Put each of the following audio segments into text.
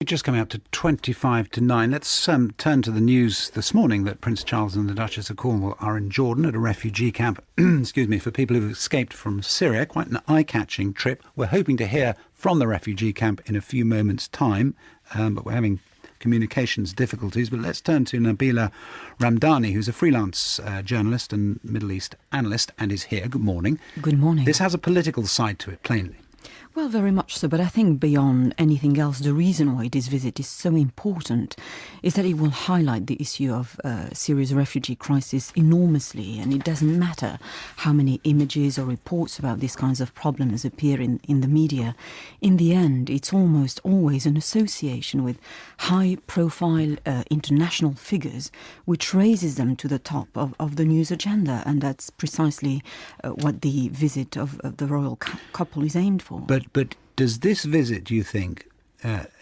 Just coming up to 25 to 9. Let's turn to the news this morning that Prince Charles and the Duchess of Cornwall are in Jordan at a refugee camp for people who've escaped from Syria. Quite an eye-catching trip. We're hoping to hear from the refugee camp in a few moments' time, but we're having communications difficulties. But let's turn to Nabila Ramdani, who's a freelance journalist and Middle East analyst and is here. Good morning. Good morning. This has a political side to it, plainly. Well, very much so, but I think beyond anything else, the reason why this visit is so important is that it will highlight the issue of Syria's refugee crisis enormously, and it doesn't matter how many images or reports about these kinds of problems appear in the media. In the end, it's almost always an association with high-profile international figures, which raises them to the top of the news agenda, and that's precisely what the visit of the royal couple is aimed for. But does this visit, do you think,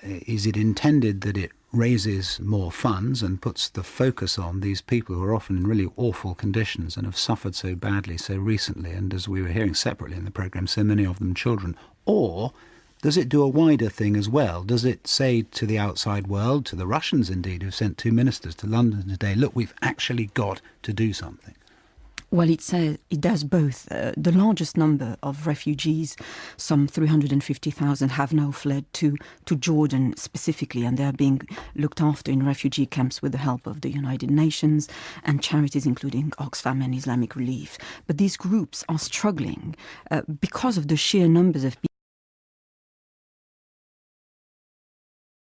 is it intended that it raises more funds and puts the focus on these people who are often in really awful conditions and have suffered so badly so recently, and as we were hearing separately in the programme, so many of them children? Or does it do a wider thing as well? Does it say to the outside world, to the Russians indeed, who've sent 2 ministers to London today, look, we've actually got to do something? Well, it does both. The largest number of refugees, some 350,000, have now fled to Jordan specifically, and they are being looked after in refugee camps with the help of the United Nations and charities including Oxfam and Islamic Relief. But these groups are struggling because of the sheer numbers of people